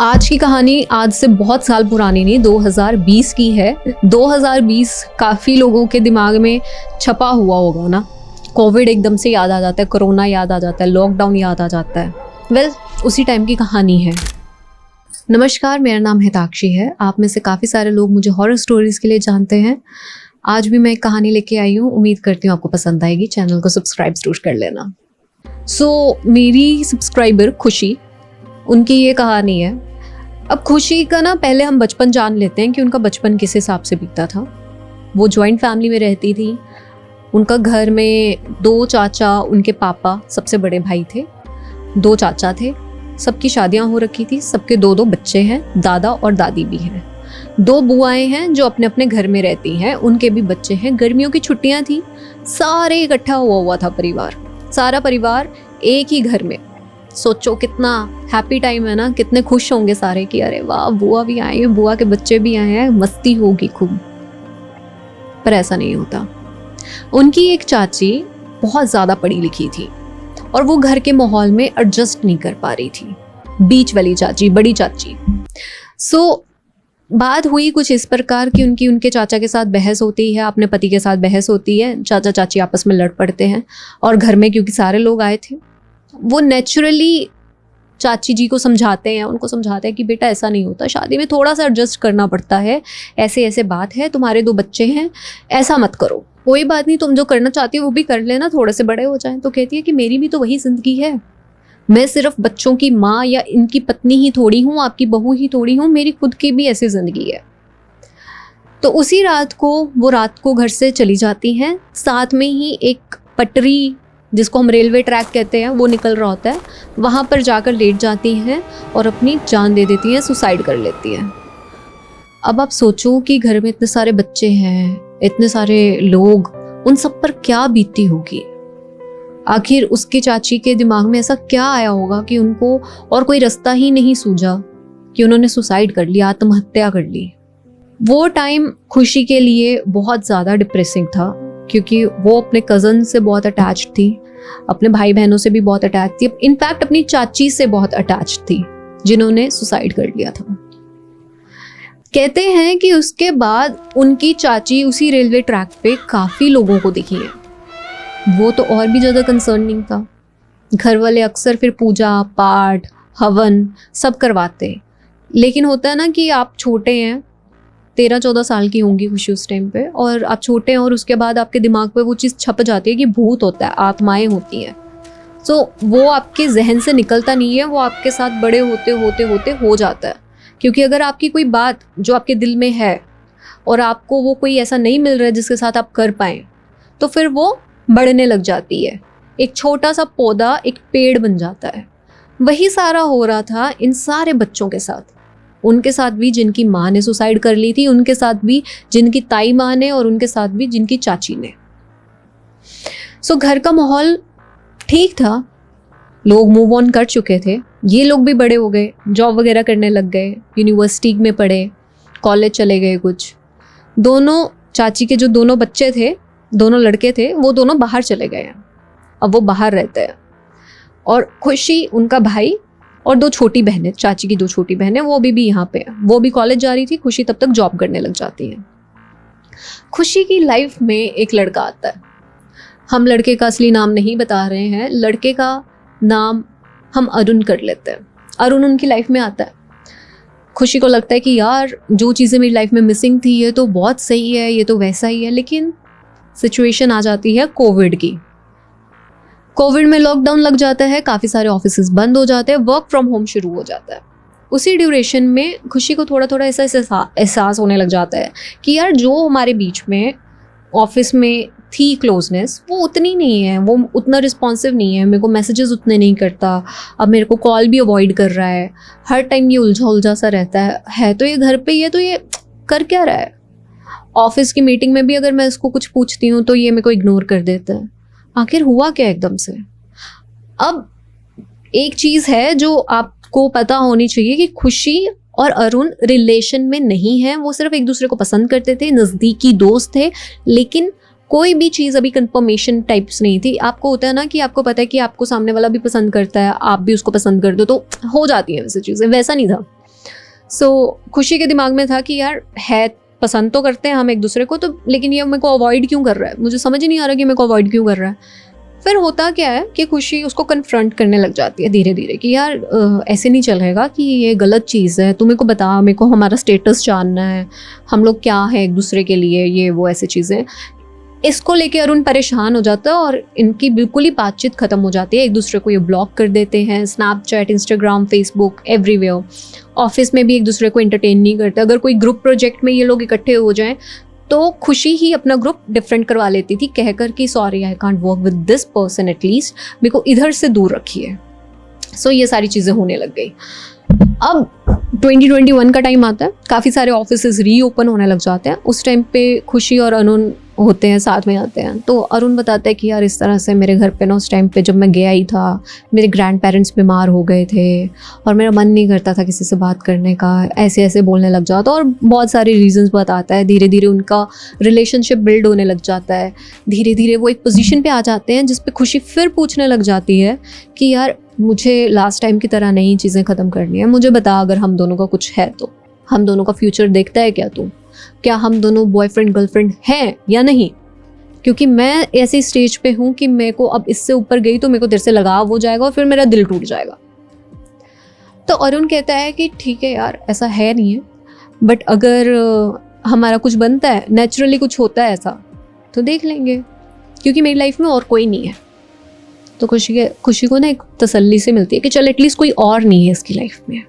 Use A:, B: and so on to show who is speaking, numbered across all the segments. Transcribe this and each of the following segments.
A: आज की कहानी आज से बहुत साल पुरानी नहीं, 2020 की है। 2020 काफ़ी लोगों के दिमाग में छपा हुआ होगा ना। कोविड एकदम से याद आ जाता है, कोरोना याद आ जाता है, लॉकडाउन याद आ जाता है। उसी टाइम की कहानी है। नमस्कार, मेरा नाम हिताक्षी है। आप में से काफ़ी सारे लोग मुझे हॉरर स्टोरीज़ के लिए जानते हैं। आज भी मैं एक कहानी लेके आई हूँ, उम्मीद करती हूँ आपको पसंद आएगी। चैनल को सब्सक्राइब जरूर कर लेना। मेरी सब्सक्राइबर खुशी, उनकी ये कहानी है। अब खुशी का ना पहले हम बचपन जान लेते हैं कि उनका बचपन किस हिसाब से बीता था। वो जॉइंट फैमिली में रहती थी। उनका घर में 2 चाचा, उनके पापा सबसे बड़े भाई थे, 2 चाचा थे। सबकी शादियां हो रखी थी, सबके 2-2 बच्चे हैं, दादा और दादी भी हैं। 2 बुआएं हैं जो अपने अपने घर में रहती हैं, उनके भी बच्चे हैं। गर्मियों की छुट्टियां थी, सारे इकट्ठा हुआ था परिवार, सारा परिवार एक ही घर में। सोचो कितना हैप्पी टाइम है ना, कितने खुश होंगे सारे कि अरे वाह, बुआ भी आई है, बुआ के बच्चे भी आए हैं, मस्ती होगी खूब। पर ऐसा नहीं होता। उनकी एक चाची बहुत ज़्यादा पढ़ी लिखी थी और वो घर के माहौल में एडजस्ट नहीं कर पा रही थी। बीच वाली चाची, बड़ी चाची। बात हुई कुछ इस प्रकार कि उनके चाचा के साथ बहस होती है, अपने पति के साथ बहस होती है। चाचा चाची आपस में लड़ पड़ते हैं और घर में क्योंकि सारे लोग आए थे, वो नेचुरली चाची जी को समझाते हैं, उनको समझाते हैं कि बेटा ऐसा नहीं होता, शादी में थोड़ा सा एडजस्ट करना पड़ता है, ऐसे ऐसे बात है, तुम्हारे 2 बच्चे हैं, ऐसा मत करो, कोई बात नहीं, तुम जो करना चाहती हो वो भी कर लेना, थोड़े से बड़े हो जाएं। तो कहती है कि मेरी भी तो वही ज़िंदगी है, मैं सिर्फ बच्चों की माँ या इनकी पत्नी ही थोड़ी हूँ, आपकी बहू ही थोड़ी हूँ, मेरी खुद की भी ऐसी ज़िंदगी है। तो उसी रात को घर से चली जाती हैं। साथ में ही एक पटरी, जिसको हम रेलवे ट्रैक कहते हैं, वो निकल रहा होता है, वहाँ पर जाकर लेट जाती हैं और अपनी जान दे देती हैं, सुसाइड कर लेती हैं। अब आप सोचो कि घर में इतने सारे बच्चे हैं, इतने सारे लोग, उन सब पर क्या बीतती होगी। आखिर उसकी चाची के दिमाग में ऐसा क्या आया होगा कि उनको और कोई रास्ता ही नहीं सूझा कि उन्होंने सुसाइड कर लिया, आत्महत्या कर ली। वो टाइम खुशी के लिए बहुत ज़्यादा डिप्रेसिंग था, क्योंकि वो अपने कज़न से बहुत अटैच्ड थी, अपने भाई बहनों से भी बहुत अटैच थी, इनफैक्ट अपनी चाची से बहुत अटैच थी, जिन्होंने सुसाइड कर लिया था। कहते हैं कि उसके बाद उनकी चाची उसी रेलवे ट्रैक पे काफ़ी लोगों को दिखी है। वो तो और भी ज़्यादा कंसर्निंग था। घर वाले अक्सर फिर पूजा पाठ, हवन सब करवाते, लेकिन होता है ना कि आप छोटे हैं, 13-14 साल की होंगी खुशी उस टाइम पे, और आप छोटे हैं और उसके बाद आपके दिमाग पे वो चीज़ छप जाती है कि भूत होता है, आत्माएं होती हैं। वो आपके जहन से निकलता नहीं है, वो आपके साथ बड़े होते होते हो जाता है। क्योंकि अगर आपकी कोई बात जो आपके दिल में है और आपको वो कोई ऐसा नहीं मिल रहा है जिसके साथ आप कर पाएँ, तो फिर वो बढ़ने लग जाती है। एक छोटा सा पौधा एक पेड़ बन जाता है। वही सारा हो रहा था इन सारे बच्चों के साथ, उनके साथ भी जिनकी माँ ने सुसाइड कर ली थी, उनके साथ भी जिनकी ताई माँ ने, और उनके साथ भी जिनकी चाची ने। घर का माहौल ठीक था, लोग मूव ऑन कर चुके थे, ये लोग भी बड़े हो गए, जॉब वगैरह करने लग गए, यूनिवर्सिटी में पढ़े, कॉलेज चले गए कुछ। दोनों चाची के जो दोनों बच्चे थे, दोनों लड़के थे, वो दोनों बाहर चले गए हैं। अब वो बाहर रहते हैं और खुशी, उनका भाई और 2 छोटी बहनें, चाची की 2 छोटी बहनें, वो भी यहाँ पे है। वो भी कॉलेज जा रही थी, खुशी तब तक जॉब करने लग जाती है। खुशी की लाइफ में एक लड़का आता है। हम लड़के का असली नाम नहीं बता रहे हैं, लड़के का नाम हम अरुण कर लेते हैं। अरुण उनकी लाइफ में आता है। खुशी को लगता है कि यार, जो चीज़ें मेरी लाइफ में मिसिंग थी ये तो बहुत सही है, ये तो वैसा ही है। लेकिन सिचुएशन आ जाती है कोविड की। कोविड में लॉकडाउन लग जाता है, काफ़ी सारे ऑफिसेज बंद हो जाते हैं, वर्क फ्रॉम होम शुरू हो जाता है। उसी ड्यूरेशन में खुशी को थोड़ा थोड़ा ऐसा एहसास होने लग जाता है कि यार, जो हमारे बीच में ऑफिस में थी क्लोजनेस, वो उतनी नहीं है, वो उतना रिस्पॉन्सिव नहीं है, मेरे को मैसेजेस उतने नहीं करता, अब मेरे को कॉल भी अवॉइड कर रहा है, हर टाइम ये उलझा सा रहता है तो ये घर पे ही है, तो ये कर क्या रहा है। ऑफिस की मीटिंग में भी अगर मैं इसको कुछ पूछती हूँ तो ये मेरे को इग्नोर कर देता है। आखिर हुआ क्या एकदम से। अब एक चीज़ है जो आपको पता होनी चाहिए कि खुशी और अरुण रिलेशन में नहीं है, वो सिर्फ एक दूसरे को पसंद करते थे, नज़दीकी दोस्त थे, लेकिन कोई भी चीज़ अभी कंफर्मेशन टाइप्स नहीं थी। आपको होता है ना कि आपको पता है कि आपको सामने वाला भी पसंद करता है, आप भी उसको पसंद करते हो, तो हो जाती हैं वैसे चीज़ें। वैसा नहीं था। खुशी के दिमाग में था कि यार है, पसंद तो करते हैं हम एक दूसरे को, तो लेकिन ये मेरे को अवॉइड क्यों कर रहा है, मुझे समझ ही नहीं आ रहा कि मेरे को अवॉइड क्यों कर रहा है। फिर होता क्या है कि खुशी उसको कन्फ्रंट करने लग जाती है धीरे धीरे कि यार ऐसे नहीं चलेगा, कि ये गलत चीज़ है, तू मेरे को बता, मेरे को हमारा स्टेटस जानना है, हम लोग क्या है एक दूसरे के लिए, ये वो ऐसी चीज़ें। इसको लेके अरुण परेशान हो जाता है और इनकी बिल्कुल ही बातचीत ख़त्म हो जाती है, एक दूसरे को ये ब्लॉक कर देते हैं, Snapchat, Instagram, Facebook, everywhere. Office में भी एक दूसरे को एंटरटेन नहीं करते। अगर कोई ग्रुप प्रोजेक्ट में ये लोग इकट्ठे हो जाएं तो खुशी ही अपना ग्रुप डिफरेंट करवा लेती थी, कहकर कि sorry I can't work with this person, at least मेरे को इधर से दूर रखिए। ये सारी चीज़ें होने लग गई। अब 2021 का टाइम आता है, काफ़ी सारे ऑफिसेज रीओपन होने लग जाते हैं। उस टाइम पे खुशी और अरुण होते हैं, साथ में आते हैं। तो अरुण बताता है कि यार इस तरह से मेरे घर पे ना उस टाइम पे जब मैं गया ही था, मेरे ग्रैंड पेरेंट्स बीमार हो गए थे और मेरा मन नहीं करता था किसी से बात करने का, ऐसे ऐसे बोलने लग जाता, और बहुत सारे रीजंस बताता है। धीरे धीरे उनका रिलेशनशिप बिल्ड होने लग जाता है। धीरे धीरे वो एक पोजीशन पे आ जाते हैं जिस पे खुशी फिर पूछने लग जाती है कि यार मुझे लास्ट टाइम की तरह नहीं चीज़ें ख़त्म करनी है, मुझे बता अगर हम दोनों का कुछ है तो, हम दोनों का फ्यूचर देखता है क्या तू, क्या हम दोनों बॉयफ्रेंड गर्लफ्रेंड हैं या नहीं, क्योंकि मैं ऐसी स्टेज पे हूँ कि मेरे को अब इससे ऊपर गई तो मेरे को तेरे से लगाव हो जाएगा और फिर मेरा दिल टूट जाएगा। तो अरुण कहता है कि ठीक है यार ऐसा है नहीं है, बट अगर हमारा कुछ बनता है, नेचुरली कुछ होता है ऐसा, तो देख लेंगे, क्योंकि मेरी लाइफ में और कोई नहीं है। तो खुशी को ना एक तसल्ली से मिलती है कि चल एटलीस्ट कोई और नहीं है इसकी लाइफ में।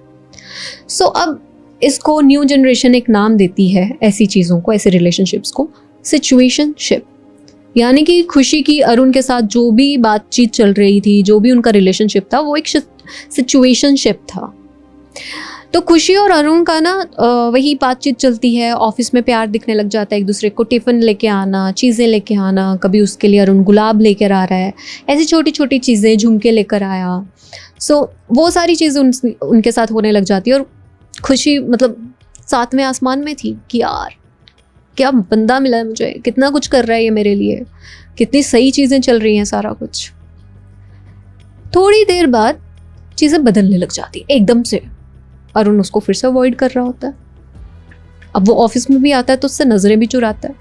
A: अब इसको न्यू जनरेशन एक नाम देती है ऐसी चीज़ों को, ऐसे रिलेशनशिप्स को, सिचुएशनशिप। यानी कि खुशी की अरुण के साथ जो भी बातचीत चल रही थी, जो भी उनका रिलेशनशिप था, वो एक सिचुएशनशिप था। तो खुशी और अरुण का ना वही बातचीत चलती है। ऑफिस में प्यार दिखने लग जाता है, एक दूसरे को टिफ़िन लेके आना, चीज़ें लेके आना, कभी उसके लिए अरुण गुलाब लेकर आ रहा है, ऐसी छोटी छोटी चीज़ें, झुमके लेकर आया। वो सारी चीज़ें उनके साथ होने लग जाती है। और खुशी मतलब सातवें आसमान में थी कि यार क्या बंदा मिला है मुझे, कितना कुछ कर रहा है ये मेरे लिए, कितनी सही चीज़ें चल रही हैं, सारा कुछ। थोड़ी देर बाद चीज़ें बदलने लग जाती एकदम से। अरुण उसको फिर से अवॉइड कर रहा होता है। अब वो ऑफिस में भी आता है तो उससे नज़रें भी चुराता है।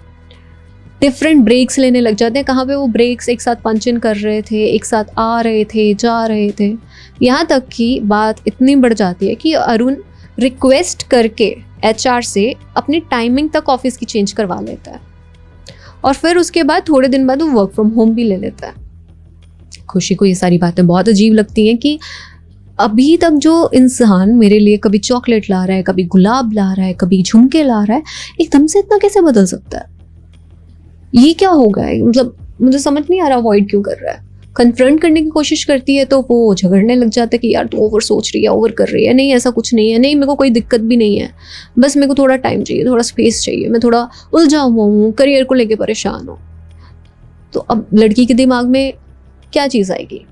A: डिफरेंट ब्रेक्स लेने लग जाते हैं। कहाँ पे वो ब्रेक्स एक साथ पंच इन कर रहे थे, एक साथ आ रहे थे, जा रहे थे। यहाँ तक कि बात इतनी बढ़ जाती है कि अरुण रिक्वेस्ट करके HR से अपनी टाइमिंग तक ऑफिस की चेंज करवा लेता है, और फिर उसके बाद थोड़े दिन बाद वो वर्क फ्रॉम होम भी ले लेता है। खुशी को ये सारी बातें बहुत अजीब लगती हैं कि अभी तक जो इंसान मेरे लिए कभी चॉकलेट ला रहा है, कभी गुलाब ला रहा है, कभी झुमके ला रहा है, एकदम से इतना कैसे बदल सकता है? ये क्या हो गया है? मतलब मुझे समझ नहीं आ रहा अवॉइड क्यों कर रहा है। कन्फ्रंट करने की कोशिश करती है तो वो झगड़ने लग जाता है कि यार तू ओवर सोच रही है, ओवर कर रही है, नहीं ऐसा कुछ नहीं है, नहीं मेरे को कोई दिक्कत भी नहीं है, बस मेरे को थोड़ा टाइम चाहिए, थोड़ा स्पेस चाहिए, मैं थोड़ा उलझा हुआ हूँ, करियर को लेके परेशान हूँ। तो अब लड़की के दिमाग में क्या चीज़ आएगी?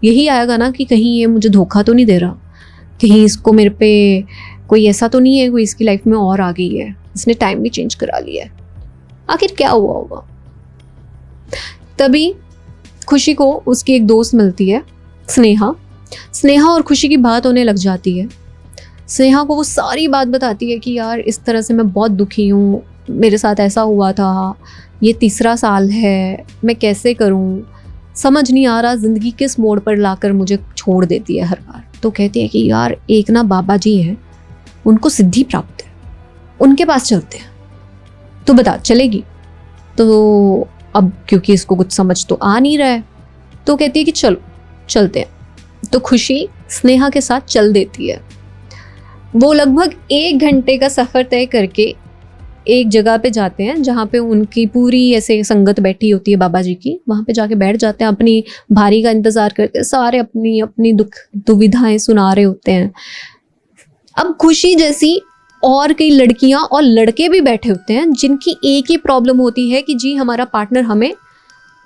A: यही आएगा ना कि कहीं ये मुझे धोखा तो नहीं दे रहा, कहीं इसको मेरे पे कोई ऐसा तो नहीं है, कोई इसकी लाइफ में और आ गई है, इसने टाइम भी चेंज करा लिया है, आखिर क्या हुआ होगा। तभी खुशी को उसकी एक दोस्त मिलती है, स्नेहा और खुशी की बात होने लग जाती है। स्नेहा को वो सारी बात बताती है कि यार इस तरह से मैं बहुत दुखी हूँ, मेरे साथ ऐसा हुआ था, ये 3रा साल है, मैं कैसे करूँ, समझ नहीं आ रहा, ज़िंदगी किस मोड़ पर लाकर मुझे छोड़ देती है हर बार। तो कहती है कि यार एक ना बाबा जी हैं, उनको सिद्धि प्राप्त है, उनके पास चलते हैं, तो बता चलेगी? तो अब क्योंकि इसको कुछ समझ तो आ नहीं रहा है तो कहती है कि चलो चलते हैं। तो खुशी स्नेहा के साथ चल देती है। वो लगभग 1 घंटे का सफ़र तय करके एक जगह पे जाते हैं जहाँ पे उनकी पूरी ऐसे संगत बैठी होती है बाबा जी की। वहाँ पे जाके बैठ जाते हैं, अपनी भारी का इंतज़ार करते हैं, सारे अपनी अपनी दुविधाएं सुना रहे होते हैं। अब खुशी जैसी और कई लड़कियां और लड़के भी बैठे होते हैं जिनकी एक ही प्रॉब्लम होती है कि जी हमारा पार्टनर हमें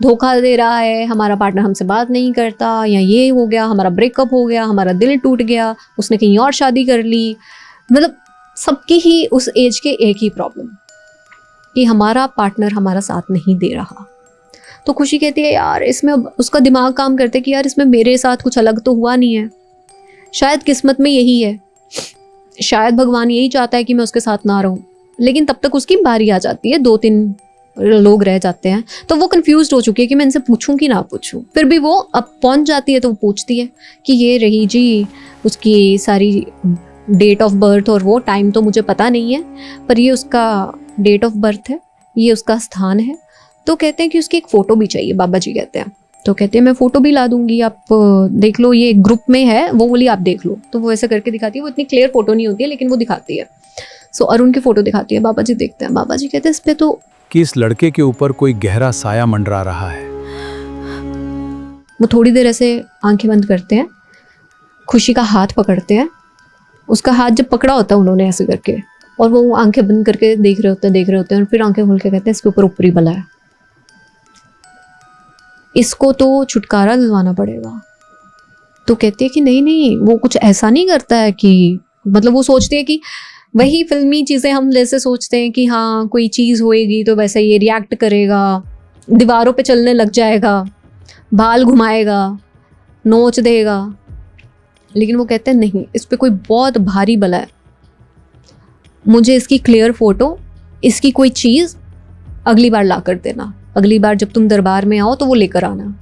A: धोखा दे रहा है, हमारा पार्टनर हमसे बात नहीं करता, या ये हो गया, हमारा ब्रेकअप हो गया, हमारा दिल टूट गया, उसने कहीं और शादी कर ली। मतलब सबकी ही उस एज के एक ही प्रॉब्लम कि हमारा पार्टनर हमारा साथ नहीं दे रहा। तो खुशी कहती है यार इसमें उसका दिमाग काम करते कि यार इसमें मेरे साथ कुछ अलग तो हुआ नहीं है, शायद किस्मत में यही है, शायद भगवान यही चाहता है कि मैं उसके साथ ना रहूं, लेकिन तब तक उसकी बारी आ जाती है, 2-3 लोग रह जाते हैं, तो वो कंफ्यूज हो चुकी है कि मैं इनसे पूछूं कि ना पूछूं। फिर भी वो अब पहुंच जाती है तो वो पूछती है कि ये रही जी उसकी सारी डेट ऑफ बर्थ, और वो टाइम तो मुझे पता नहीं है, पर ये उसका डेट ऑफ बर्थ है, ये उसका स्थान है। तो कहते हैं कि उसकी एक फ़ोटो भी चाहिए, बाबा जी कहते हैं। तो कहते हैं मैं फ़ोटो भी ला दूंगी, आप देख लो, ये ग्रुप में है, वो बोली आप देख लो। तो वो ऐसे करके दिखाती है, वो इतनी क्लियर फ़ोटो नहीं होती है लेकिन वो दिखाती है। सो अरुण की फ़ोटो दिखाती है, बाबा जी देखते हैं, बाबा जी कहते हैं इस पर तो
B: कि इस लड़के के ऊपर कोई गहरा साया मंडरा रहा है।
A: वो थोड़ी देर ऐसे आंखें बंद करते हैं, खुशी का हाथ पकड़ते हैं। उसका हाथ जब पकड़ा होता है उन्होंने ऐसे करके, और वो आंखें बंद करके देख रहे होते हैं और फिर आंखें खोल के कहते हैं इसके ऊपर ऊपरी बला है, इसको तो छुटकारा दिलवाना पड़ेगा। तो कहती है कि नहीं नहीं, वो कुछ ऐसा नहीं करता है कि, मतलब वो सोचती है कि वही फिल्मी चीज़ें हम जैसे सोचते हैं कि हाँ कोई चीज़ होएगी तो वैसे ये रिएक्ट करेगा, दीवारों पे चलने लग जाएगा, बाल घुमाएगा, नोच देगा। लेकिन वो कहते हैं नहीं, इस पे कोई बहुत भारी बला है, मुझे इसकी क्लियर फोटो, इसकी कोई चीज़ अगली बार ला कर देना, अगली बार जब तुम दरबार में आओ तो वो लेकर आना।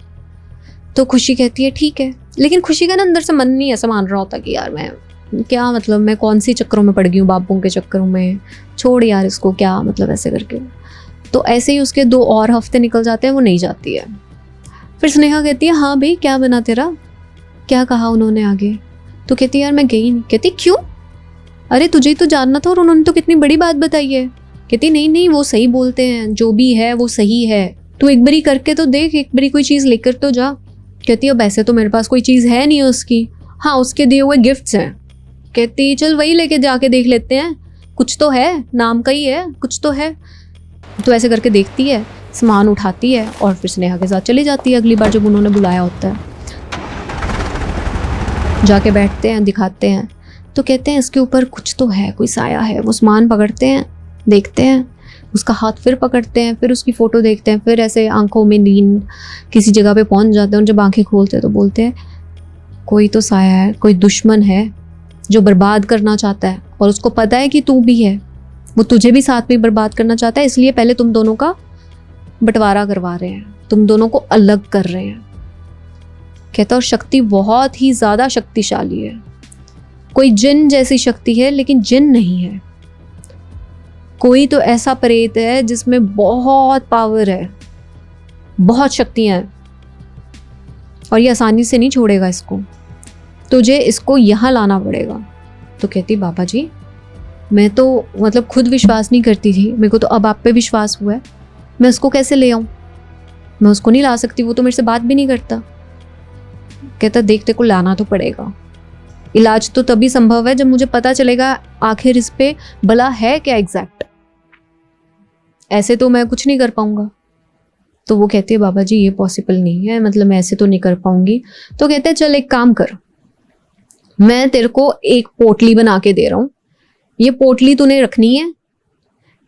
A: तो खुशी कहती है ठीक है, लेकिन खुशी का ना अंदर से मन नहीं ऐसा मान रहा होता कि यार मैं क्या, मतलब मैं कौन सी चक्करों में पड़ गई हूँ, बापों के चक्करों में, छोड़ यार इसको, क्या मतलब ऐसे करके। तो ऐसे ही उसके 2 और हफ्ते निकल जाते हैं, वो नहीं जाती है। फिर स्नेहा कहती है हाँ भाई क्या बना तेरा, क्या कहा उन्होंने आगे। तो कहती है यार मैं गई नहीं। कहती क्यों, अरे तुझे ही तो जानना था और उन्होंने तो कितनी बड़ी बात बताई है। कहती नहीं नहीं, वो सही बोलते हैं, जो भी है वो सही है, तू एक बारी करके तो देख, एक बारी कोई चीज़ लेकर तो जा। कहती अब ऐसे तो मेरे पास कोई चीज़ है नहीं उसकी, हाँ उसके दिए हुए गिफ्ट्स हैं। कहती चल वही लेके जाके देख लेते हैं, कुछ तो है, नाम का ही है, कुछ तो है। तो ऐसे करके देखती है, सामान उठाती है और फिर स्नेहा के साथ चली जाती है अगली बार जब उन्होंने बुलाया होता है। जाके बैठते हैं, दिखाते हैं, तो कहते हैं इसके ऊपर कुछ तो है, कोई साया है। वो सामान पकड़ते हैं, देखते हैं, उसका हाथ फिर पकड़ते हैं, फिर उसकी फ़ोटो देखते हैं, फिर ऐसे आंखों में नींद किसी जगह पे पहुंच जाते हैं। और जब आंखें खोलते हैं तो बोलते हैं कोई तो साया है, कोई दुश्मन है जो बर्बाद करना चाहता है, और उसको पता है कि तू भी है, वो तुझे भी साथ में बर्बाद करना चाहता है, इसलिए पहले तुम दोनों का बंटवारा करवा रहे हैं, तुम दोनों को अलग कर रहे हैं। कहता और शक्ति बहुत ही ज़्यादा शक्तिशाली है, कोई जिन जैसी शक्ति है लेकिन जिन नहीं है, कोई तो ऐसा प्रेत है जिसमें बहुत पावर है, बहुत शक्तियाँ हैं, और ये आसानी से नहीं छोड़ेगा इसको, तुझे इसको यहाँ लाना पड़ेगा। तो कहती बाबा जी मैं तो मतलब खुद विश्वास नहीं करती थी, मेरे को तो अब आप पे विश्वास हुआ है, मैं उसको कैसे ले आऊँ, मैं उसको नहीं ला सकती, वो तो मेरे से बात भी नहीं करता। कहता देखते को लाना तो पड़ेगा, इलाज तो तभी संभव है जब मुझे पता चलेगा आखिर इस पे भला है क्या एग्जैक्ट, ऐसे तो मैं कुछ नहीं कर पाऊंगा। तो वो कहती है बाबा जी ये पॉसिबल नहीं है, मतलब मैं ऐसे तो नहीं कर पाऊंगी। तो कहते हैं चल एक काम कर, मैं तेरे को एक पोटली बना के दे रहा हूँ, ये पोटली तूने रखनी है,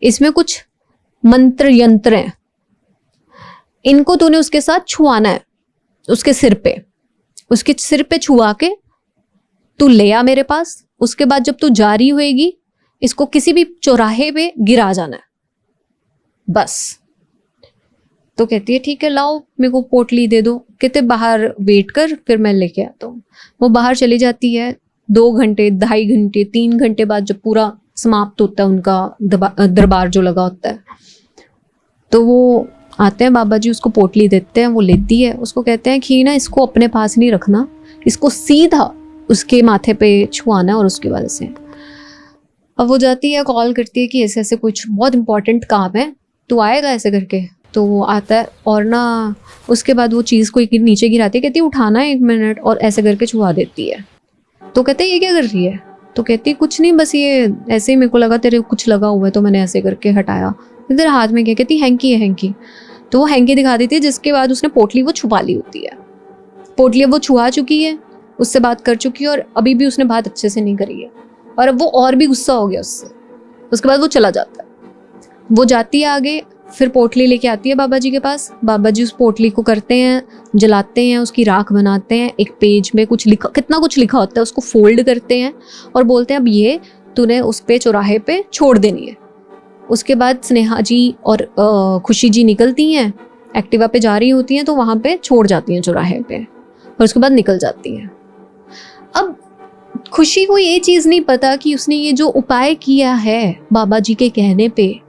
A: इसमें कुछ मंत्र यंत्र हैं, इनको तूने उसके साथ छुआना है, उसके सिर पे छुआ के तू ले आ मेरे पास। उसके बाद जब तू जा रही होएगी इसको किसी भी चौराहे पे गिरा जाना है बस। तो कहती है ठीक है लाओ मेरे को पोटली दे दो। कहते बाहर वेट कर फिर मैं लेके आता हूँ। वो बाहर चली जाती है। 2 घंटे 2.5 घंटे 3 घंटे बाद जब पूरा समाप्त होता है उनका दरबार जो लगा होता है, तो वो आते हैं बाबा जी, उसको पोटली देते हैं, वो लेती है। उसको कहते हैं कि ना इसको अपने पास नहीं रखना, इसको सीधा उसके माथे पे छुआना है और उसकी वजह से। अब वो जाती है, कॉल करती है कि ऐसे ऐसे कुछ बहुत इंपॉर्टेंट काम है, तो आएगा ऐसे करके। तो वो आता है और ना उसके बाद वो चीज़ को नीचे गिराती है, कहती है उठाना है 1 मिनट, और ऐसे करके छुआ देती है। तो कहते हैं ये क्या कर रही है? तो कहती है कुछ नहीं, बस ये ऐसे ही मेरे को लगा तेरे कुछ लगा हुआ है तो मैंने ऐसे करके हटाया। इधर हाथ में क्या? कहती हैंकी है हैंकी। तो वो हैंकी दिखा देती है, जिसके बाद उसने पोटली वो छुपा ली होती है। पोटली अब वो छुआ चुकी है, उससे बात कर चुकी है, और अभी भी उसने बात अच्छे से नहीं करी है, और अब वो और भी गुस्सा हो गया उससे। उसके बाद वो चला जाता है। वो जाती है आगे, फिर पोटली लेके आती है बाबा जी के पास। बाबा जी उस पोटली को करते हैं, जलाते हैं, उसकी राख बनाते हैं। एक पेज में कुछ लिखा, कितना कुछ लिखा होता है, उसको फोल्ड करते हैं और बोलते हैं अब ये तूने उस पे चौराहे पे छोड़ देनी है। उसके बाद स्नेहा जी और खुशी जी निकलती हैं, एक्टिवा पे जा रही होती हैं, तो वहाँ पे छोड़ जाती हैं चौराहे पे और उसके बाद निकल जाती हैं। अब खुशी को ये चीज़ नहीं पता कि उसने ये जो उपाय किया है बाबा जी के कहने पे,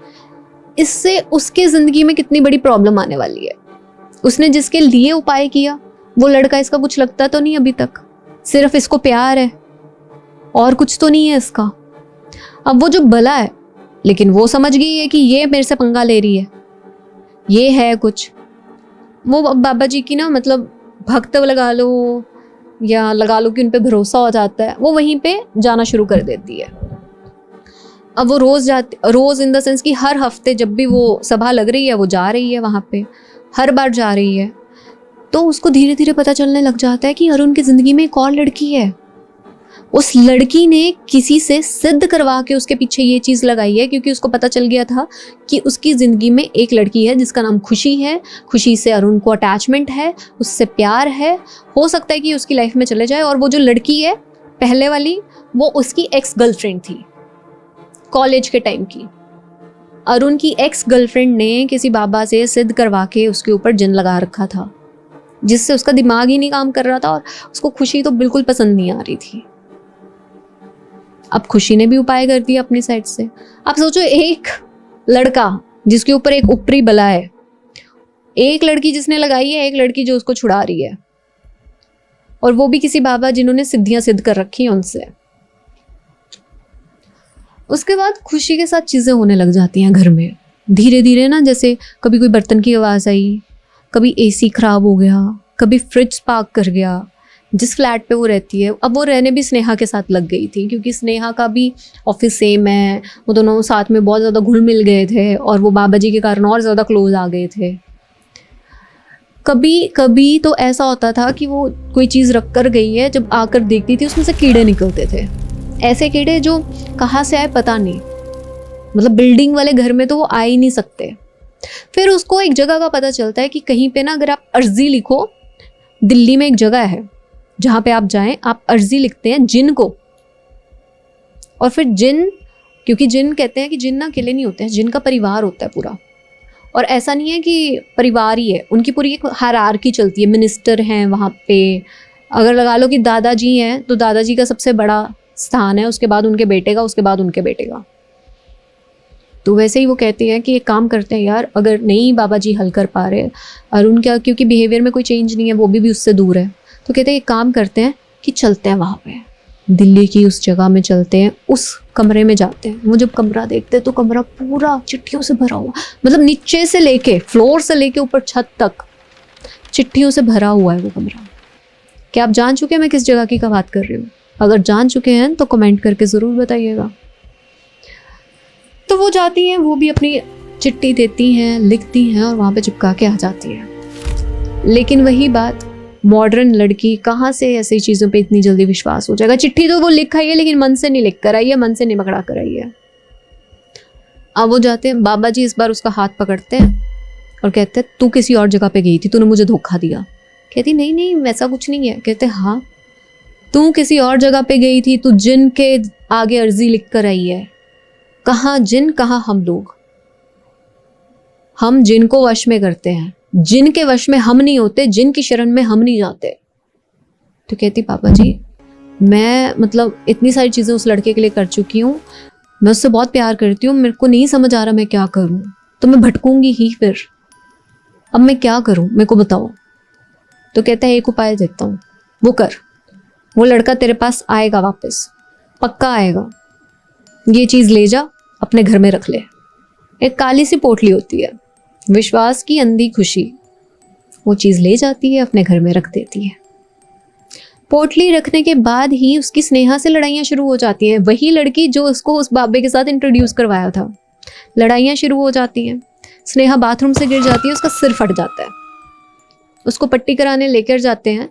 A: इससे उसके ज़िंदगी में कितनी बड़ी प्रॉब्लम आने वाली है। उसने जिसके लिए उपाय किया वो लड़का इसका कुछ लगता तो नहीं अभी तक, सिर्फ इसको प्यार है और कुछ तो नहीं है इसका। अब वो जो बला है, लेकिन वो समझ गई है कि ये मेरे से पंगा ले रही है, ये है कुछ। वो बाबा जी की ना मतलब भक्त लगा लो या लगा लो कि उन पे भरोसा हो जाता है, वो वहीं पे जाना शुरू कर देती है। अब वो रोज़ इन द सेंस कि हर हफ्ते जब भी वो सभा लग रही है वो जा रही है वहाँ पे, हर बार जा रही है। तो उसको धीरे धीरे पता चलने लग जाता है कि अरुण की ज़िंदगी में एक और लड़की है। उस लड़की ने किसी से सिद्ध करवा के उसके पीछे ये चीज़ लगाई है, क्योंकि उसको पता चल गया था कि उसकी ज़िंदगी में एक लड़की है जिसका नाम खुशी है। खुशी से अरुण को अटैचमेंट है, उससे प्यार है, हो सकता है कि उसकी लाइफ में चले जाए। और वो जो लड़की है पहले वाली, वो उसकी एक्स गर्लफ्रेंड थी, कॉलेज के टाइम की। अरुण की एक्स गर्लफ्रेंड ने किसी बाबा से सिद्ध करवा के उसके ऊपर जिन लगा रखा था, जिससे उसका दिमाग ही नहीं काम कर रहा था और उसको खुशी तो बिल्कुल पसंद नहीं आ रही थी। अब खुशी ने भी उपाय कर दिया अपनी साइड से। आप सोचो, एक लड़का जिसके ऊपर एक ऊपरी बला है, एक लड़की जिसने लगाई है, एक लड़की जो उसको छुड़ा रही है, और वो भी किसी बाबा जिन्होंने सिद्धियां सिद्ध कर रखी हैं उनसे। उसके बाद खुशी के साथ चीज़ें होने लग जाती हैं घर में धीरे धीरे ना, जैसे कभी कोई बर्तन की आवाज़ आई, कभी एसी खराब हो गया, कभी फ्रिज स्पार्क कर गया। जिस फ्लैट पे वो रहती है, अब वो रहने भी स्नेहा के साथ लग गई थी, क्योंकि स्नेहा का भी ऑफिस सेम है, वो दोनों साथ में बहुत ज़्यादा घुल मिल गए थे और वो बाबा जी के कारण और ज़्यादा क्लोज आ गए थे। कभी कभी तो ऐसा होता था कि वो कोई चीज़ रख कर गई है, जब आकर देखती थी उसमें से कीड़े निकलते थे, ऐसे कीड़े जो कहाँ से आए पता नहीं, मतलब बिल्डिंग वाले घर में तो वो आ ही नहीं सकते। फिर उसको एक जगह का पता चलता है कि कहीं पे ना अगर आप अर्जी लिखो, दिल्ली में एक जगह है जहाँ पे आप जाएं, आप अर्जी लिखते हैं जिन को, और फिर जिन, क्योंकि जिन कहते हैं कि जिन ना अकेले नहीं होते हैं, जिन का परिवार होता है पूरा। और ऐसा नहीं है कि परिवार ही है, उनकी पूरी एक हायरार्की चलती है, मिनिस्टर हैं वहाँ पे। अगर लगा लो कि दादाजी हैं तो दादाजी का सबसे बड़ा स्थान है, उसके बाद उनके बेटे का, उसके बाद उनके बेटे का। तो वैसे ही वो कहते हैं कि एक काम करते हैं यार, अगर नहीं बाबा जी हल कर पा रहे अरुण क्या, क्योंकि बिहेवियर में कोई चेंज नहीं है, वो भी उससे दूर है, तो कहते हैं एक काम करते हैं कि चलते हैं वहाँ पे, दिल्ली की उस जगह में चलते हैं, उस कमरे में जाते हैं। वो जब कमरा देखते हैं तो कमरा पूरा चिट्ठियों से भरा हुआ, मतलब नीचे से लेके फ्लोर से लेके ऊपर छत तक चिट्ठियों से भरा हुआ है वो कमरा। क्या आप जान चुके हैं मैं किस जगह की बात कर रही हूँ? अगर जान चुके हैं तो कमेंट करके ज़रूर बताइएगा। तो वो जाती हैं, वो भी अपनी चिट्ठी देती हैं, लिखती हैं और वहाँ पे चिपका के आ जाती हैं। लेकिन वही बात, मॉडर्न लड़की कहाँ से ऐसी चीज़ों पे इतनी जल्दी विश्वास हो जाएगा? चिट्ठी तो वो लिख आई है लेकिन मन से नहीं लिख कर आई है, मन से नहीं पकड़ा कर आई है। अब वो जाते हैं, बाबा जी इस बार उसका हाथ पकड़ते हैं और कहते हैं तू किसी और जगह पे गई थी, तूने मुझे धोखा दिया। कहती नहीं नहीं वैसा कुछ नहीं है। कहते हाँ तू किसी और जगह पे गई थी, तू जिन के आगे अर्जी लिख कर आई है। कहाँ जिन, कहाँ हम लोग? हम जिन को वश में करते हैं, जिन के वश में हम नहीं होते, जिन की शरण में हम नहीं जाते। तो कहती पापा जी मैं मतलब इतनी सारी चीज़ें उस लड़के के लिए कर चुकी हूँ, मैं उससे बहुत प्यार करती हूँ, मेरे को नहीं समझ आ रहा मैं क्या करूँ, तो मैं भटकूंगी ही फिर। अब मैं क्या करूँ, मेरे को बताओ। तो कहता है एक उपाय देता हूँ, वो कर, वो लड़का तेरे पास आएगा वापस, पक्का आएगा। ये चीज़ ले जा, अपने घर में रख ले। एक काली सी पोटली होती है, विश्वास की अंधी खुशी, वो चीज़ ले जाती है, अपने घर में रख देती है। पोटली रखने के बाद ही उसकी स्नेहा से लड़ाइयाँ शुरू हो जाती हैं। वही लड़की जो उसको उस बाबे के साथ इंट्रोड्यूस करवाया था, लड़ाइयाँ शुरू हो जाती हैं। स्नेहा बाथरूम से गिर जाती है, उसका सिर फट जाता है, उसको पट्टी कराने लेकर जाते हैं।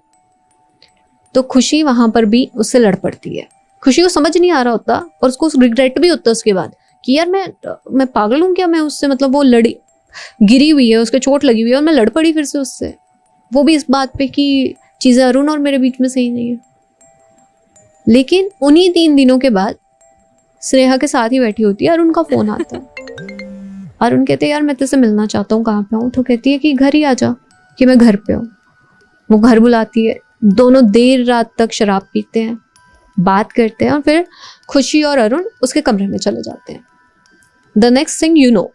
A: तो खुशी वहाँ पर भी उससे लड़ पड़ती है। खुशी को समझ नहीं आ रहा होता और उसको रिग्रेट भी होता है उसके बाद कि यार मैं पागल हूँ क्या, मैं उससे मतलब वो लड़ी, गिरी हुई है, उसके चोट लगी हुई है और मैं लड़ पड़ी फिर से उससे, वो भी इस बात पे कि चीज़ें अरुण और मेरे बीच में सही नहीं है। लेकिन उन्हीं 3 दिनों के बाद स्नेहा के साथ ही बैठी होती है, अरुण का फोन आता है। अरुण कहते हैं यार मैं तेरे मिलना चाहता हूँ, कहाँ पे हूँ? तो कहती है कि घर ही आ जा, कि मैं घर पे हूँ। वो घर बुलाती है, दोनों देर रात तक शराब पीते हैं, बात करते हैं और फिर खुशी और अरुण उसके कमरे में चले जाते हैं। The next thing you know,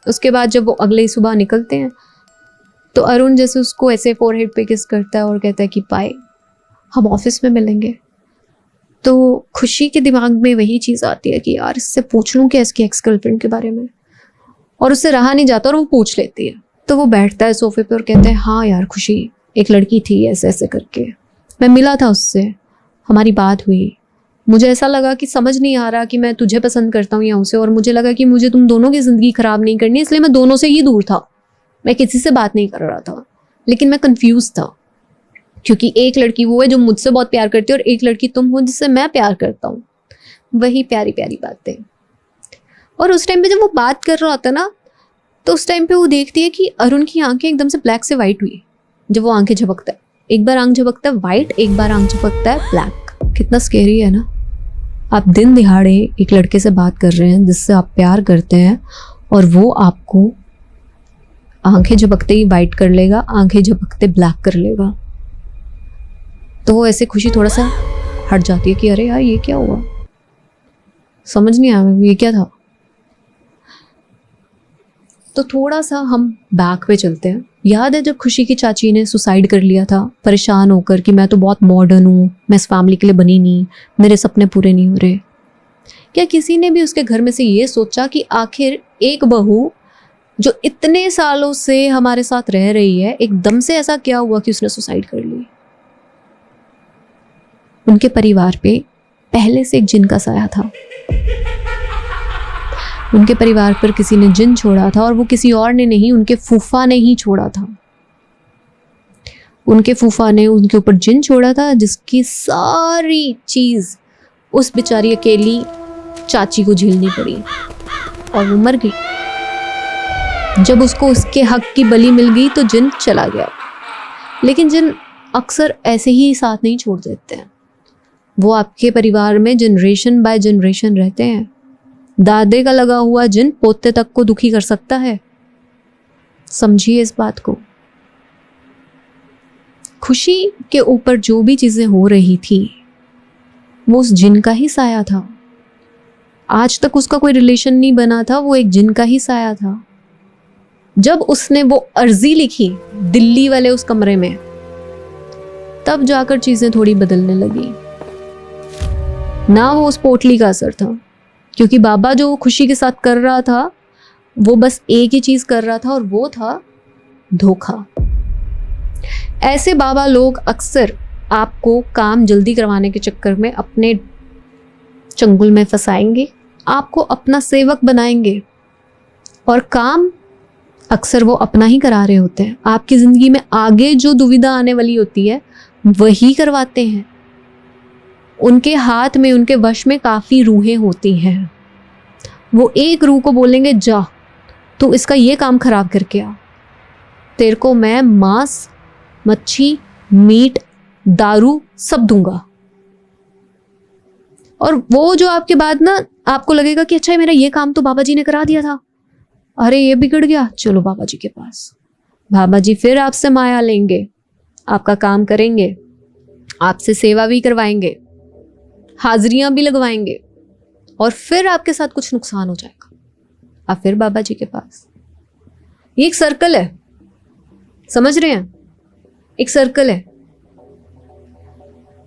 A: उसके बाद जब वो अगले ही सुबह निकलते हैं तो अरुण जैसे उसको ऐसे फोरहेड पे किस करता है और कहता है कि बाय, हम ऑफिस में मिलेंगे। तो खुशी के दिमाग में वही चीज़ आती है कि यार इससे पूछ लूँ क्या इसकी एक्स गर्लफ्रेंड के बारे में, और उससे रहा नहीं जाता और वो पूछ लेती है। तो वो बैठता है सोफे पे और कहता है हाँ यार खुशी, एक लड़की थी ऐसे ऐसे करके, मैं मिला था उससे, हमारी बात हुई, मुझे ऐसा लगा कि समझ नहीं आ रहा कि मैं तुझे पसंद करता हूँ या उसे, और मुझे लगा कि मुझे तुम दोनों की ज़िंदगी ख़राब नहीं करनी, इसलिए मैं दोनों से ही दूर था, मैं किसी से बात नहीं कर रहा था। लेकिन मैं कंफ्यूज था क्योंकि एक लड़की वो है जो मुझसे बहुत प्यार करती है और एक लड़की तुम हो जिससे मैं प्यार करता हूँ। वही प्यारी प्यारी बातें। और उस टाइम पे जब वो बात कर रहा होता ना, तो उस टाइम पे वो देखती है कि अरुण की आंखें एकदम से ब्लैक से वाइट हुई। जब वो आंखें झपकता है, एक बार आंख झपकता है वाइट, एक बार आंख झपकता है ब्लैक। कितना स्केरी है ना। आप दिन दिहाड़े एक लड़के से बात कर रहे हैं जिससे आप प्यार करते हैं और वो आपको आंखें झपकते ही वाइट कर लेगा, आंखें झपकते ब्लैक कर लेगा। तो वो ऐसे खुशी थोड़ा सा हट जाती है कि अरे यार ये क्या हुआ, समझ नहीं आया मेरे को ये क्या था। तो थोड़ा सा हम बैक पे चलते हैं। याद है जब खुशी की चाची ने सुसाइड कर लिया था, परेशान होकर कि मैं तो बहुत मॉडर्न हूँ, मैं इस फैमिली के लिए बनी नहीं, मेरे सपने पूरे नहीं हो रहे। क्या किसी ने भी उसके घर में से ये सोचा कि आखिर एक बहू जो इतने सालों से हमारे साथ रह रही है, एकदम से ऐसा क्या हुआ कि उसने सुसाइड कर ली? उनके परिवार पे पहले से एक जिन का साया था। उनके परिवार पर किसी ने जिन छोड़ा था और वो किसी और ने नहीं, उनके फूफा ने ही छोड़ा था। उनके फूफा ने उनके ऊपर जिन छोड़ा था जिसकी सारी चीज उस बेचारी अकेली चाची को झेलनी पड़ी और वो मर गई। जब उसको उसके हक की बलि मिल गई तो जिन चला गया। लेकिन जिन अक्सर ऐसे ही साथ नहीं छोड़ देते हैं, वो आपके परिवार में जनरेशन बाय जनरेशन रहते हैं। दादे का लगा हुआ जिन पोते तक को दुखी कर सकता है, समझिए इस बात को। खुशी के ऊपर जो भी चीजें हो रही थी वो उस जिन का ही साया था। आज तक उसका कोई रिलेशन नहीं बना था, वो एक जिन का ही साया था। जब उसने वो अर्जी लिखी दिल्ली वाले उस कमरे में, तब जाकर चीजें थोड़ी बदलने लगी। ना वो उस पोटली का असर था, क्योंकि बाबा जो खुशी के साथ कर रहा था वो बस एक ही चीज कर रहा था और वो था धोखा। ऐसे बाबा लोग अक्सर आपको काम जल्दी करवाने के चक्कर में अपने चंगुल में फंसाएंगे, आपको अपना सेवक बनाएंगे और काम अक्सर वो अपना ही करा रहे होते हैं। आपकी जिंदगी में आगे जो दुविधा आने वाली होती है वही करवाते हैं। उनके हाथ में, उनके वश में काफ़ी रूहें होती हैं। वो एक रूह को बोलेंगे जा तो इसका ये काम खराब करके आ, तेरे को मैं मांस, मच्छी, मीट, दारू सब दूंगा। और वो जो आपके बाद ना आपको लगेगा कि अच्छा मेरा ये काम तो बाबा जी ने करा दिया था, अरे ये बिगड़ गया, चलो बाबा जी के पास। बाबा जी फिर आपसे माया लेंगे, आपका काम करेंगे, आपसे सेवा भी करवाएंगे, हाजिरियां भी लगवाएंगे और फिर आपके साथ कुछ नुकसान हो जाएगा, आप फिर बाबा जी के पास। ये एक सर्कल है, समझ रहे हैं? एक सर्कल है।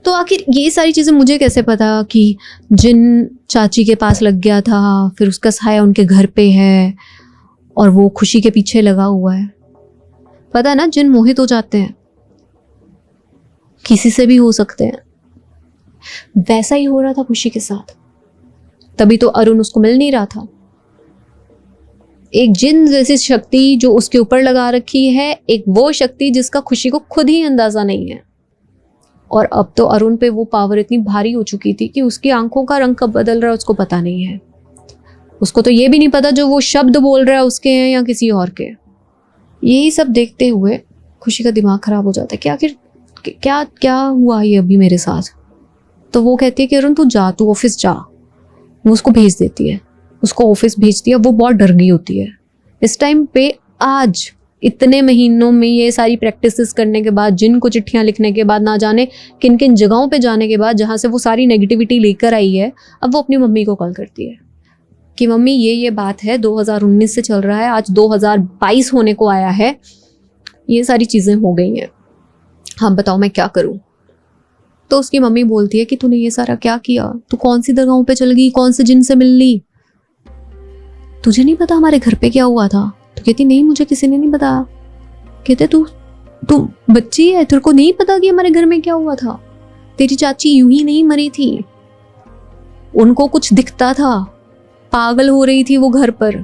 A: तो आखिर ये सारी चीजें मुझे कैसे पता कि जिन चाची के पास लग गया था, फिर उसका साया उनके घर पे है और वो खुशी के पीछे लगा हुआ है? पता है ना, जिन मोहित हो जाते हैं, किसी से भी हो सकते हैं। वैसा ही हो रहा था खुशी के साथ, तभी तो अरुण उसको मिल नहीं रहा था। एक जिन जैसी शक्ति जो उसके ऊपर लगा रखी है, एक वो शक्ति जिसका खुशी को खुद ही अंदाजा नहीं है। और अब तो अरुण पे वो पावर इतनी भारी हो चुकी थी कि उसकी आंखों का रंग कब बदल रहा है उसको पता नहीं है। उसको तो ये भी नहीं पता जो वो शब्द बोल रहा है उसके हैं या किसी और के। यही सब देखते हुए खुशी का दिमाग खराब हो जाता है कि आखिर क्या हुआ ये अभी मेरे साथ। तो वो कहती है कि अरुण तू जा, तू ऑफिस जा, वो उसको भेज देती है, उसको ऑफिस भेजती है। वो बहुत डर गई होती है इस टाइम पे। आज इतने महीनों में ये सारी प्रैक्टिसेस करने के बाद, जिन को चिट्ठियां लिखने के बाद, ना जाने किन किन जगहों पे जाने के बाद, जहाँ से वो सारी नेगेटिविटी लेकर आई है, अब वो अपनी मम्मी को कॉल करती है कि मम्मी ये बात है, 2019 से चल रहा है, आज 2022 होने को आया है, ये सारी चीज़ें हो गई हैं, हाँ बताओ मैं क्या करूँ। तो उसकी मम्मी बोलती है कि तूने ये सारा क्या किया, तू कौन सी जगहों पे चल गई, कौन से जिन से मिल ली, तुझे नहीं पता हमारे घर पे क्या हुआ था? तो कहती नहीं, मुझे किसी ने नहीं बताया। कहते तू बच्ची है, तेरे को नहीं पता कि हमारे घर में क्या हुआ था? तेरी चाची यूं ही नहीं मरी थी, उनको कुछ दिखता था, पागल हो रही थी वो, घर पर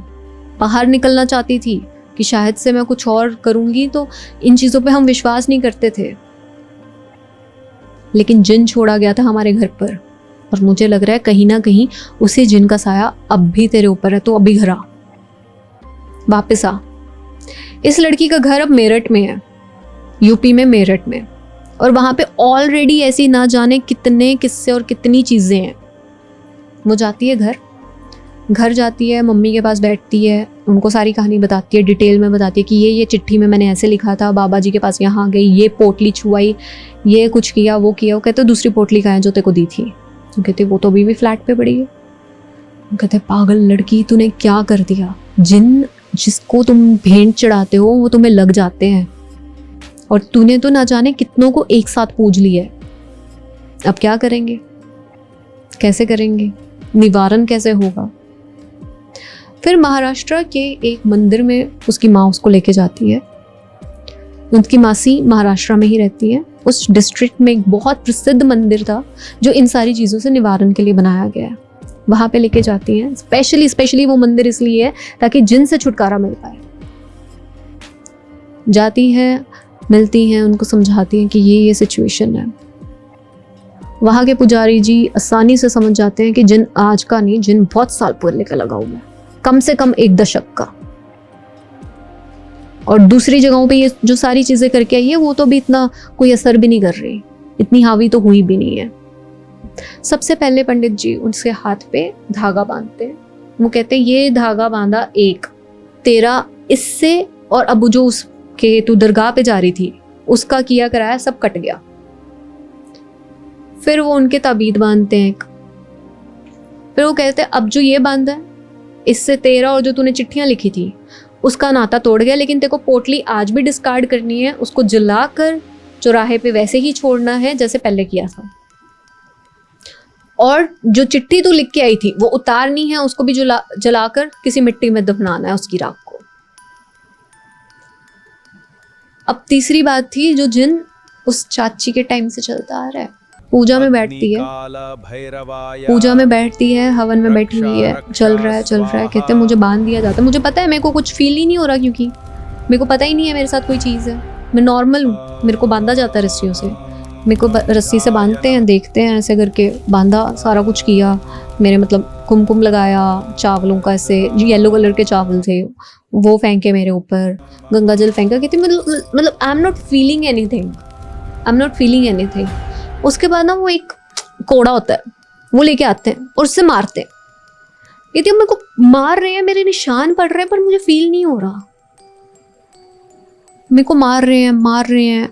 A: बाहर निकलना चाहती थी कि शायद से मैं कुछ और करूंगी। तो इन चीज़ों पे हम विश्वास नहीं करते थे, लेकिन जिन छोड़ा गया था हमारे घर पर, और मुझे लग रहा है कहीं ना कहीं उसी जिन का साया अब भी तेरे ऊपर है। तो अभी घर आ, वापस आ। इस लड़की का घर अब मेरठ में है, यूपी में मेरठ में, और वहाँ पे ऑलरेडी ऐसी ना जाने कितने किस्से और कितनी चीज़ें हैं। वो जाती है घर जाती है, मम्मी के पास बैठती है, उनको सारी कहानी बताती है, डिटेल में बताती है कि ये चिट्ठी में मैंने ऐसे लिखा था, बाबा जी के पास यहाँ गई, ये पोटली छुआई, ये कुछ किया, वो किया। वो कहते दूसरी पोटली कहाँ है जो तेरे को दी थी? वो कहते वो तो अभी भी फ्लैट पे पड़ी है। वो कहते पागल लड़की, तूने क्या कर दिया? जिन जिसको तुम भेंट चढ़ाते हो वो तुम्हें लग जाते हैं, और तूने तो ना जाने कितनों को एक साथ पूज लिया है। अब क्या करेंगे, कैसे करेंगे, निवारण कैसे होगा? फिर महाराष्ट्र के एक मंदिर में उसकी माँ उसको लेके जाती है। उनकी मासी महाराष्ट्र में ही रहती है। उस डिस्ट्रिक्ट में एक बहुत प्रसिद्ध मंदिर था जो इन सारी चीज़ों से निवारण के लिए बनाया गया है। वहाँ पे लेके जाती हैं। स्पेशली वो मंदिर इसलिए है ताकि जिन से छुटकारा मिल पाए। जाती हैं, मिलती हैं, उनको समझाती हैं कि ये सिचुएशन है। वहाँ के पुजारी जी आसानी से समझ जाते हैं कि जिन आज का नहीं, जिन बहुत साल पहले का लगा हुआ है, कम से कम 1 दशक का। और दूसरी जगहों पे ये जो सारी चीज़ें करके आई है वो तो भी इतना कोई असर भी नहीं कर रही, इतनी हावी तो हुई भी नहीं है। सबसे पहले पंडित जी उसके हाथ पे धागा बांधते हैं। वो कहते हैं ये धागा बांधा एक तेरा इससे, और अब जो उसके तू दरगाह पे जा रही थी उसका किया कराया सब कट गया। फिर वो उनके ताबीद बांधते हैं। फिर वो कहते हैं अब जो ये बांधा है इससे तेरा और जो तूने चिट्ठियां लिखी थी उसका नाता तोड़ गया, लेकिन तेरे को पोटली आज भी डिस्कार्ड करनी है, उसको जलाकर चौराहे पे वैसे ही छोड़ना है जैसे पहले किया था। और जो चिट्ठी तू लिख के आई थी वो उतारनी है, उसको भी जलाकर किसी मिट्टी में दफनाना है उसकी राख को। अब तीसरी बात थी जो जिन उस चाची के टाइम से चलता आ रहा है। पूजा में बैठती है, हवन में बैठी हुई है, चल रहा है। कहते हैं मुझे बांध दिया जाता है। मुझे पता है, मेरे को कुछ फील ही नहीं हो रहा क्योंकि मेरे को पता ही नहीं है मेरे साथ कोई चीज़ है, मैं नॉर्मल हूँ। मेरे को बांधा जाता है रस्सियों से, मेरे को रस्सी से बांधते हैं, देखते हैं ऐसे करके बांधा, सारा कुछ किया। मेरे मतलब कुमकुम लगाया, चावलों का ऐसे येलो कलर के चावल थे वो फेंके मेरे ऊपर, गंगा जल फेंका। कहती मतलब I am not feeling anything. उसके बाद ना वो एक कोड़ा होता है वो लेके आते हैं और उससे मारते हैं। कहती मेरे को मार रहे हैं, मेरे निशान पड़ रहे हैं पर मुझे फील नहीं हो रहा, मेरे को मार रहे हैं।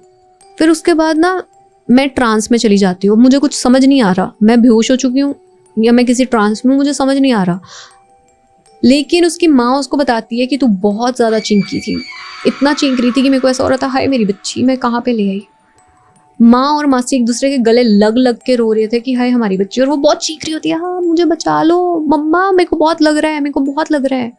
A: फिर उसके बाद ना मैं ट्रांस में चली जाती हूँ, मुझे कुछ समझ नहीं आ रहा, मैं बेहोश हो चुकी हूँ या मैं किसी ट्रांस में, मुझे समझ नहीं आ रहा। लेकिन उसकी माँ उसको बताती है कि तू बहुत ज़्यादा चींकी थी, इतना चींक रही थी कि मेरे को ऐसा हो रहा था हाय मेरी बच्ची, मैं कहाँ पे ले आई। माँ और मासी एक दूसरे के गले लग के रो रहे थे कि हाय हमारी बच्ची, और वो बहुत चीख रही होती है हाँ मुझे बचा लो मम्मा, मेरे को बहुत लग रहा है।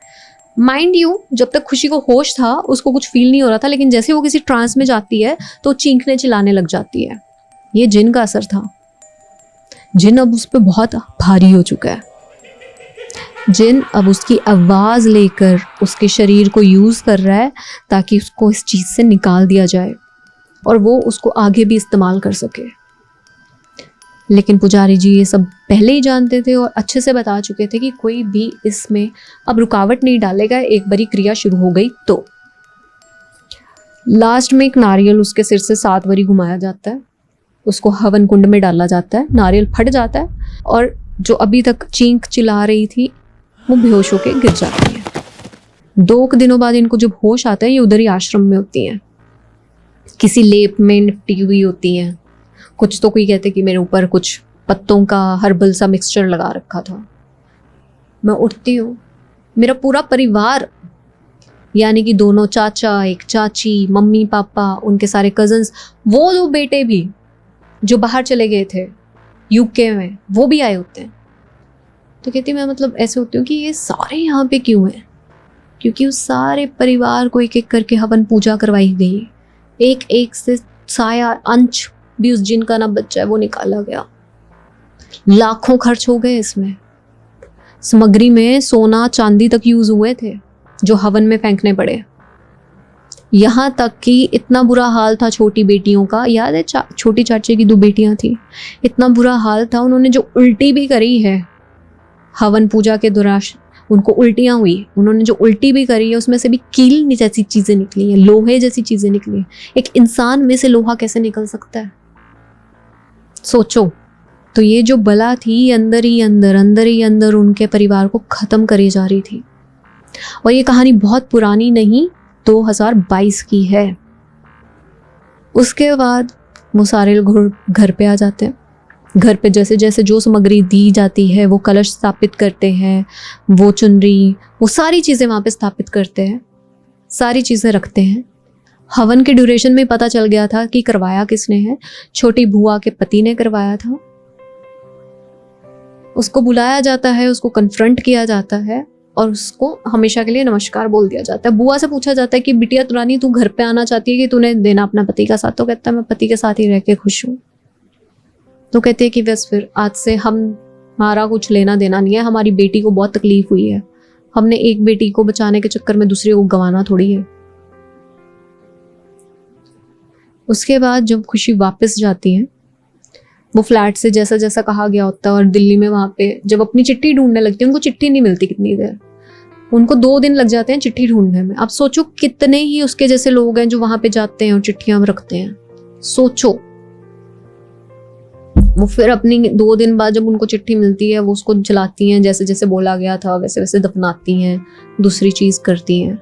A: माइंड यू जब तक खुशी को होश था उसको कुछ फील नहीं हो रहा था, लेकिन जैसे वो किसी ट्रांस में जाती है तो चीखने चिल्लाने लग जाती है। ये जिन का असर था। जिन अब उस पर बहुत भारी हो चुका है। जिन अब उसकी आवाज़ लेकर उसके शरीर को यूज़ कर रहा है ताकि उसको इस चीज़ से निकाल दिया जाए और वो उसको आगे भी इस्तेमाल कर सके। लेकिन पुजारी जी ये सब पहले ही जानते थे और अच्छे से बता चुके थे कि कोई भी इसमें अब रुकावट नहीं डालेगा। एक बारी क्रिया शुरू हो गई तो लास्ट में एक नारियल उसके सिर से 7 बारी घुमाया जाता है, उसको हवन कुंड में डाला जाता है, नारियल फट जाता है और जो अभी तक चीख चिल्ला रही थी वो बेहोश होके गिर जाती है। 2 दिनों बाद इनको जब होश आता है ये उधर ही आश्रम में होती हैं, किसी लेप में निपटी हुई होती हैं। कुछ तो कोई कहते कि मेरे ऊपर कुछ पत्तों का हर्बल सा मिक्सचर लगा रखा था। मैं उठती हूँ, मेरा पूरा परिवार यानी कि दोनों चाचा, एक चाची, मम्मी पापा, उनके सारे कजन्स, वो 2 बेटे भी जो बाहर चले गए थे यूके में, वो भी आए होते हैं। तो कहती मैं मतलब ऐसे होती हूँ कि ये सारे यहाँ पे क्यों हैं, क्योंकि उस सारे परिवार को एक एक करके हवन पूजा करवाई गई। एक एक से साया अंश भी उस जिन का ना बच्चा है वो निकाला गया। लाखों खर्च हो गए इसमें। सामग्री में सोना चांदी तक यूज हुए थे जो हवन में फेंकने पड़े। यहाँ तक कि इतना बुरा हाल था छोटी बेटियों का, याद है छोटी चाची की 2 बेटियां थी, इतना बुरा हाल था उन्होंने जो उल्टी भी करी है हवन पूजा के दौरान, उनको उल्टियां हुई, उन्होंने जो उल्टी भी करी है उसमें से भी कील जैसी चीजें निकली हैं, लोहे जैसी चीजें निकली हैं। एक इंसान में से लोहा कैसे निकल सकता है, सोचो। तो ये जो बला थी अंदर ही अंदर उनके परिवार को खत्म करी जा रही थी। और ये कहानी बहुत पुरानी नहीं, 2022 की है। उसके बाद वो सारे लोग घर पे आ जाते हैं। घर पे जैसे जैसे जो सामग्री दी जाती है, वो कलश स्थापित करते हैं, वो चुनरी, वो सारी चीज़ें वहाँ पे स्थापित करते हैं, सारी चीज़ें रखते हैं। हवन के ड्यूरेशन में पता चल गया था कि करवाया किसने है। छोटी बुआ के पति ने करवाया था। उसको बुलाया जाता है, उसको कन्फ्रंट किया जाता है और उसको हमेशा के लिए नमस्कार बोल दिया जाता है। बुआ से पूछा जाता है कि बिटिया रानी तू घर पे आना चाहती है कि तूने देना अपना पति का साथ? तो कहता है मैं पति के साथ ही रह के खुश हूँ। तो कहते हैं कि बस फिर आज से हमारा कुछ लेना देना नहीं है, हमारी बेटी को बहुत तकलीफ हुई है, हमने एक बेटी को बचाने के चक्कर में दूसरे को गंवाना थोड़ी है। उसके बाद जब खुशी वापस जाती है, वो फ्लैट से जैसा जैसा कहा गया होता है और दिल्ली में वहाँ पे जब अपनी चिट्ठी ढूंढने लगती है, उनको चिट्ठी नहीं मिलती कितनी देर, उनको 2 दिन लग जाते हैं चिट्ठी ढूंढने में। अब सोचो कितने ही उसके जैसे लोग हैं जो वहाँ पे जाते हैं और चिट्ठियां रखते हैं, सोचो। वो फिर अपनी 2 दिन बाद जब उनको चिट्ठी मिलती है वो उसको जलाती हैं, जैसे जैसे बोला गया था वैसे वैसे दफनाती हैं, दूसरी चीज करती हैं।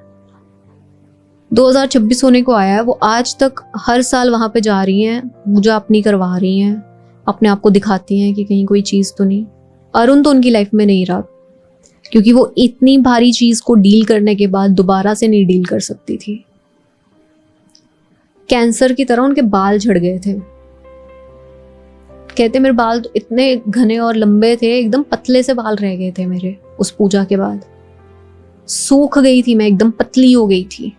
A: 2026 होने को आया है, वो आज तक हर साल वहां पे जा रही हैं, पूजा अपनी करवा रही हैं, अपने आप को दिखाती हैं कि कहीं कोई चीज तो नहीं। अरुण तो उनकी लाइफ में नहीं रहा, क्योंकि वो इतनी भारी चीज को डील करने के बाद दोबारा से नहीं डील कर सकती थी। कैंसर की तरह उनके बाल झड़ गए थे। कहते मेरे बाल तो इतने घने और लंबे थे, एकदम पतले से बाल रह गए थे मेरे उस पूजा के बाद। सूख गई थी मैं, एकदम पतली हो गई थी,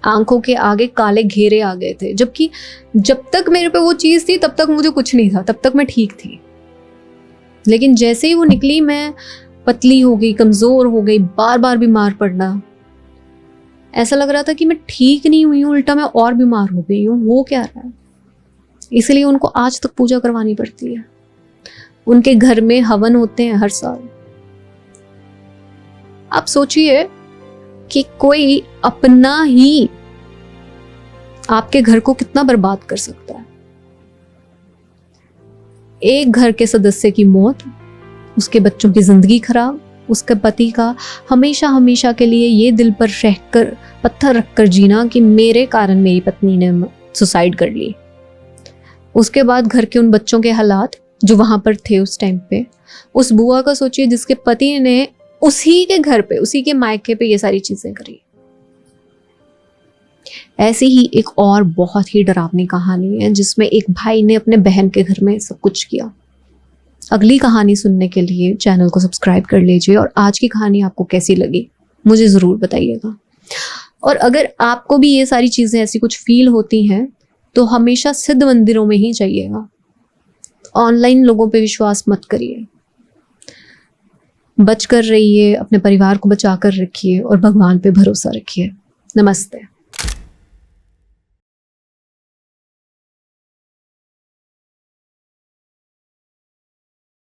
A: आंखों के आगे काले घेरे आ गए थे। जबकि जब तक मेरे पे वो चीज थी तब तक मुझे कुछ नहीं था, तब तक मैं ठीक थी। लेकिन जैसे ही वो निकली मैं पतली हो गई, कमजोर हो गई, बार बार बीमार पड़ना। ऐसा लग रहा था कि मैं ठीक नहीं हुई हूँ, उल्टा मैं और बीमार हो गई हूँ। वो क्या रहा है, इसलिए उनको आज तक पूजा करवानी पड़ती है। उनके घर में हवन होते हैं हर साल। आप सोचिए कि कोई अपना ही आपके घर को कितना बर्बाद कर सकता है। एक घर के सदस्य की मौत, उसके बच्चों की जिंदगी खराब, उसके पति का हमेशा हमेशा के लिए ये दिल पर रहकर पत्थर रखकर जीना कि मेरे कारण मेरी पत्नी ने सुसाइड कर ली। उसके बाद घर के उन बच्चों के हालात जो वहां पर थे उस टाइम पे। उस बुआ का सोचिए जिसके पति ने उसी के घर पे, उसी के मायके पे ये सारी चीजें करी। ऐसी ही एक और बहुत ही डरावनी कहानी है जिसमें एक भाई ने अपने बहन के घर में सब कुछ किया। अगली कहानी सुनने के लिए चैनल को सब्सक्राइब कर लीजिए। और आज की कहानी आपको कैसी लगी मुझे ज़रूर बताइएगा। और अगर आपको भी ये सारी चीज़ें ऐसी कुछ फील होती हैं तो हमेशा सिद्ध मंदिरों में ही जाइएगा। ऑनलाइन लोगों पे विश्वास मत करिए। बच कर रहिए, अपने परिवार को बचा कर रखिए और भगवान पे भरोसा रखिए। नमस्ते।